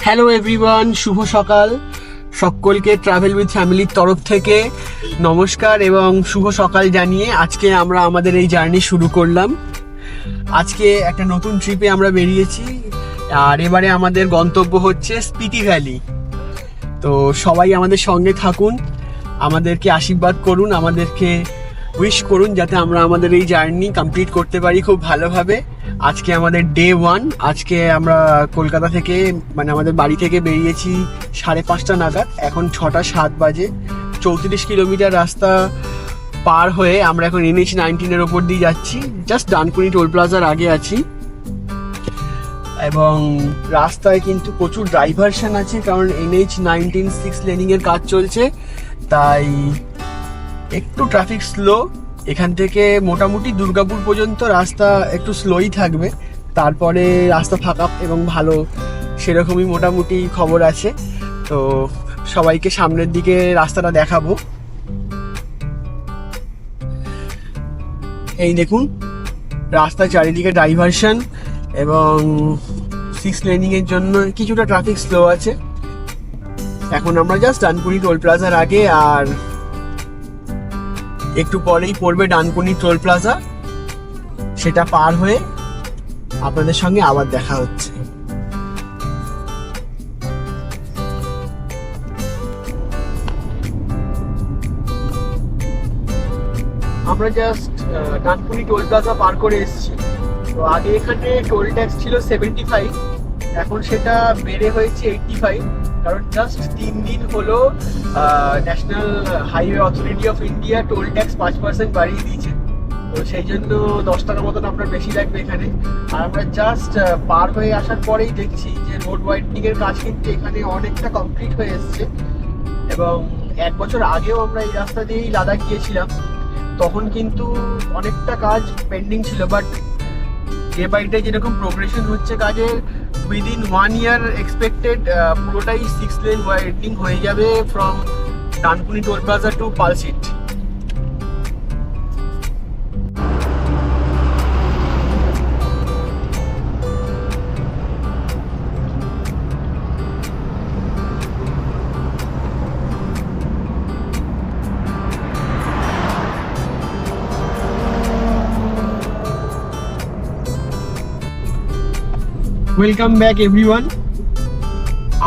Hello everyone, শুভ সকাল। সকলকে travel with ফ্যামিলির তরফ থেকে নমস্কার এবং শুভ সকাল জানিয়ে আজকে আমরা আমাদের এই জার্নি শুরু করলাম। আজকে একটা নতুন ট্রিপে আমরা বেরিয়েছি, আর এবারে আমাদের গন্তব্য হচ্ছে স্পিতি ভ্যালি। তো সবাই আমাদের সঙ্গে থাকুন, আমাদেরকে আশীর্বাদ করুন, আমাদেরকে উইশ করুন যাতে আমরা আমাদের এই জার্নি কমপ্লিট করতে পারি খুব ভালোভাবে। আজকে আমাদের ডে 1। আজকে আমরা কলকাতা থেকে আমাদের বাড়ি থেকে বেরিয়েছি 5:30 নাগাদ। এখন 6:07 বাজে। 34 কিলোমিটার রাস্তা পার হয়ে আমরা এখন NH-19 ওপর দিয়ে যাচ্ছি। জাস্ট ডানকুনি টোল প্লাজার আগে আছি এবং রাস্তায় কিন্তু প্রচুর ডাইভারশন আছে, কারণ NH-19 6 লেনিংয়ের কাজ চলছে, তাই একটু ট্রাফিক স্লো। এখান থেকে মোটামুটি দুর্গাপুর পর্যন্ত রাস্তা একটু স্লোই থাকবে, তারপরে রাস্তা ফাঁকা এবং ভালো, সেরকমই মোটামুটি খবর আছে। তো সবাইকে সামনের দিকে রাস্তাটা দেখাবো। এই দেখুন, রাস্তা চারিদিকে ডাইভারশন এবং 6 লেনিংয়ের জন্য কিছুটা ট্রাফিক স্লো আছে। এখন আমরা জাস্ট ডানকুনি টোল প্লাজার আগে, আর একটু পরেই পড়বে ডানকুনি টোল প্লাজা। সেটা পার হয়ে আপনাদের সঙ্গে আবার দেখা হচ্ছে। আমরা জাস্ট ডানকুনি টোল প্লাজা পার করে এসেছি। তো আগে এখানে টোল ট্যাক্স ছিল 75, এখন সেটা বেড়ে হয়েছে 85, কারণ জাস্ট 3 দিন হলো national highway authority of India toll tax 5% বাড়িয়ে দিয়েছে। তো সেই জন্য 10 টাকা মতন আপনার বেশি লাগবে এখানে। আর আমরা জাস্ট পার হয়ে আসার পরেই দেখছি যে রোড ওয়াইডনিং এর কাজ কিন্তু এখানে অনেকটা কমপ্লিট হয়ে এসছে। এবং 1 বছর আগেও আমরা এই রাস্তা দিয়েই লাদাখ গিয়েছিলাম, তখন কিন্তু অনেকটা কাজ পেন্ডিং ছিল। বাট ডে বাই ডে যেরকম প্রোগ্রেশন হচ্ছে কাজের, উইদিন 1 ইয়ার এক্সপেক্টেড পুরোটাই 6 লেন ওয়াইডনিং হয়ে যাবে from Dankuni toll plaza to Palsit. Welcome back everyone.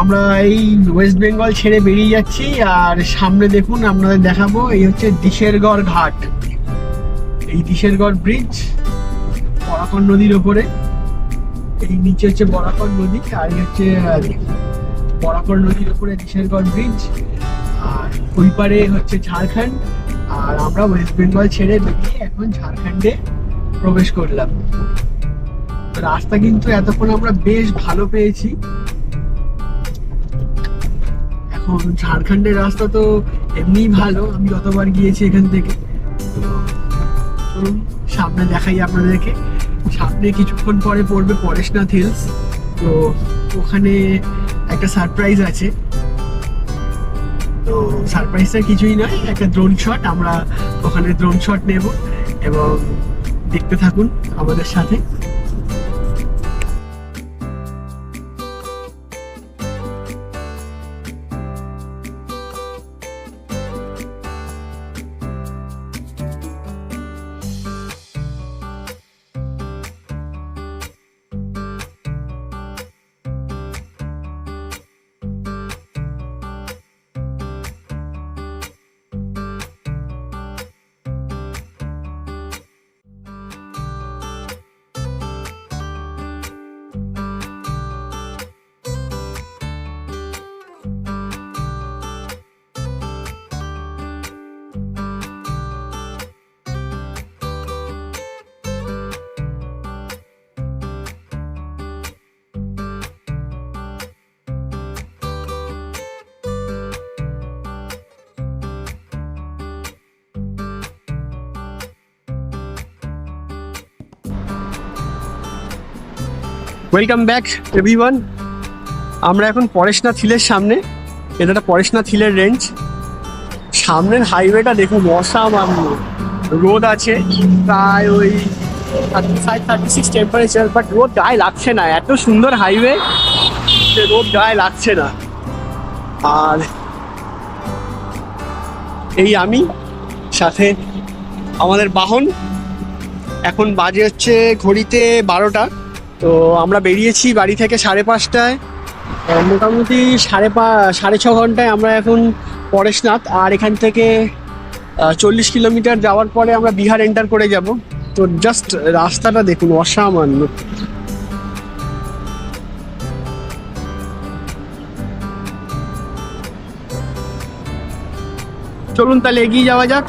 আমরা এই ওয়েস্ট বেঙ্গল ছেড়ে বেরিয়ে যাচ্ছি, আর সামনে দেখুন আপনাদের দেখাবো, এই হচ্ছে দিশেরগড় ঘাট। এই দিশেরগড় ব্রিজ বরাকর নদীর ওপরে। এই নিচে হচ্ছে বরাকর নদী, আর এই হচ্ছে বরাকর নদীর ওপরে দিশেরগড় ব্রিজ। আর ওই পারে হচ্ছে ঝাড়খণ্ড, আর আমরা ওয়েস্ট বেঙ্গল ছেড়ে বেরিয়ে এখন ঝাড়খণ্ডে প্রবেশ করলাম। রাস্তা কিন্তু এতক্ষণ আমরা বেশ ভালো পেয়েছি। এখন ঝাড়খণ্ডের রাস্তা তো এমনিই ভালো, আমি যতবার গিয়েছি এখান থেকে। চলুন সামনে দেখাই আপনাদেরকে। সামনে কিছুক্ষণ পরে পড়বে পরেশনাথ হিলস, তো ওখানে একটা সারপ্রাইজ আছে। তো সারপ্রাইজটা কিছুই নয়, একটা ড্রোন শট। আমরা ওখানে ড্রোন শট নেব এবং দেখতে থাকুন আমাদের সাথে। Welcome back everyone. আমরা এখন পরেশনাথ হিলের সামনে। এটা একটা পরেশনাথ হিলের রেঞ্জ। সামনের হাইওয়েটা দেখুন, অসামান্য রোদ আছে, প্রায় ওই 35-36 টেম্পারেচার, বাট রোদ গায়ে লাগছে না, এত সুন্দর হাইওয়ে। রোদ গায়ে লাগছে না। আর এই আমি, সাথে আমাদের বাহন। এখন বাজে হচ্ছে ঘড়িতে 12টা। তো আমরা বেরিয়েছি বাড়ি থেকে 5:30টায়। মোটামুটি 6.5 ঘন্টায় আমরা এখন পরেশনাথ। আর এখান থেকে 40 কিলোমিটার যাওয়ার পরে আমরা বিহার এন্টার করে যাব। তো জাস্ট রাস্তাটা দেখুন, অসামান্য। চলুন তাহলে এগিয়ে যাওয়া যাক।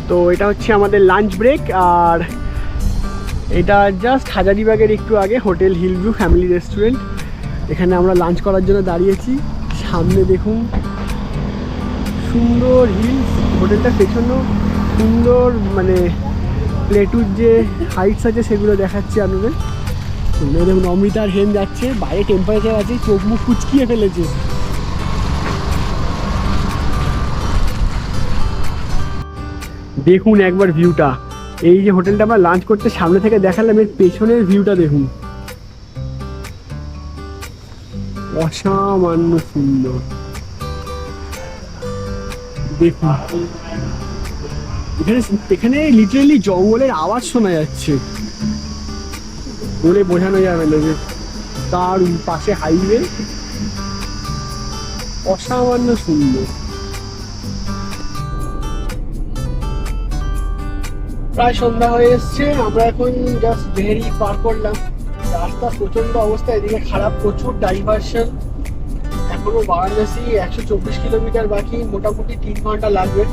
তো এটা হচ্ছে আমাদের লাঞ্চ ব্রেক। আর এটা জাস্ট হাজারিবাগের একটু আগে হোটেল হিলভিউ ফ্যামিলি রেস্টুরেন্ট। এখানে আমরা লাঞ্চ করার জন্য দাঁড়িয়েছি। সামনে দেখুন সুন্দর হিলস, হোটেলটার পেছনেও সুন্দর মানে প্লেটুর যে হাইটস আছে সেগুলো দেখাচ্ছি আপনাদের। দেখুন অমৃতার হেম যাচ্ছে, বাইরে টেম্পারেচার আছে, চোখ মুখ কুচকিয়ে ফেলেছে। দেখুন একবার ভিউটা, এই যে হোটেলটা আমরা লাঞ্চ করতে সামনে থেকে দেখালাম, এর পেছনের ভিউটা দেখুন, অসামান্য সুন্দর। দেখুন এখানে লিটারেলি জঙ্গলের আওয়াজ শোনা যাচ্ছে, বলে বোঝানো যাবে না যে তার পাশে হাইওয়ে, অসামান্য সুন্দর। প্রায় সন্ধ্যা হয়ে এসছে, আমরা এখন জাস্ট বেহারি পার করলাম। রাস্তা প্রচন্ড অবস্থা, এদিকে খারাপ, প্রচুর ডাইভারশন। এখনো বারাণসী 124 কিলোমিটার বাকি, মোটামুটি 3 ঘন্টা লাগবে।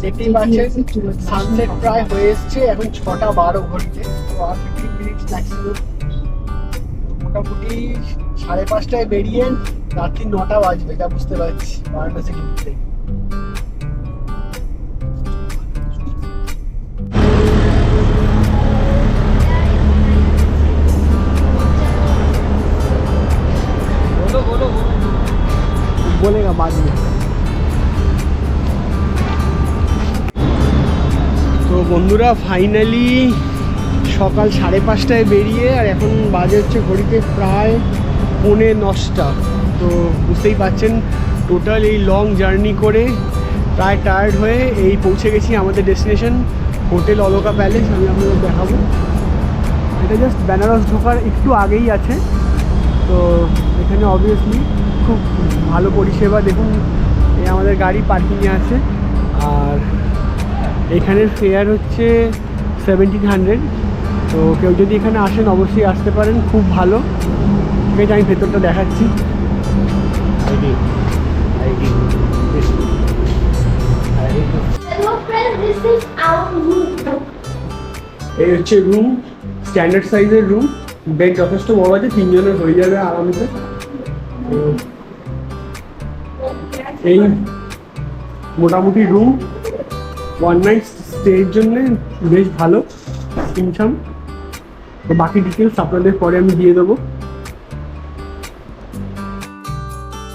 দেখতেই পাচ্ছেন সানসেট প্রায় হয়ে এসছে, এখন 6:12 ঘন্টে, তো আর 15 মিনিট ম্যাক্সিমাম। মোটামুটি 5:30টায় বেরিয়ে রাত্রি 9টা বাজবে, যা বুঝতে পারছি বারাণসী ঢুকতে। बोलेगा बाद में। তো বন্ধুরা ফাইনালি সকাল 5:30টায় বেরিয়ে, আর এখন বাজে হচ্ছে ঘড়িতে প্রায় 9:45। তো বুঝতেই পারছেন টোটাল এই লং জার্নি করে প্রায় টায়ার্ড হয়ে এই পৌঁছে গেছি আমাদের ডেস্টিনেশন হোটেল অলোকা প্যালেস। আমি আপনাদের দেখাবো, এটা জাস্ট বেনারস ঢোকার একটু আগেই আছে। তো এখানে অবভিয়াসলি খুব ভালো পরিষেবা। দেখুন এই আমাদের গাড়ি পার্কিংয়ে আছে, আর এখানের ফেয়ার হচ্ছে 1700। তো কেউ যদি এখানে আসেন অবশ্যই আসতে পারেন, খুব ভালো। ঠিক আছে, আমি ভেতরটা দেখাচ্ছি। এই হচ্ছে রুম, স্ট্যান্ডার্ড সাইজের রুম, বেড যথেষ্ট বড় আছে, 3 জনের হয়ে যাবে আরামসে। এই মোটামুটি রুম 1 নাইট স্টের জন্য বেশ ভালো, সিমসাম। তো বাকি ডিটেলস আপনাদের পরে আমি দিয়ে দেবো।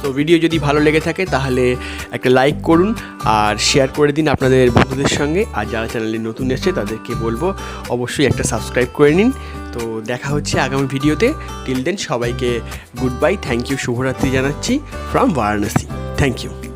তো ভিডিও যদি ভালো লেগে থাকে তাহলে একটা লাইক করুন আর শেয়ার করে দিন আপনাদের বন্ধুদের সঙ্গে। আর যারা চ্যানেলে নতুন এসছে তাদেরকে বলবো অবশ্যই একটা সাবস্ক্রাইব করে নিন। তো দেখা হচ্ছে আগামী ভিডিওতে। টিল দেন সবাইকে গুড বাই, থ্যাংক ইউ, শুভরাত্রি জানাচ্ছি ফ্রম বারাণসী। Thank you.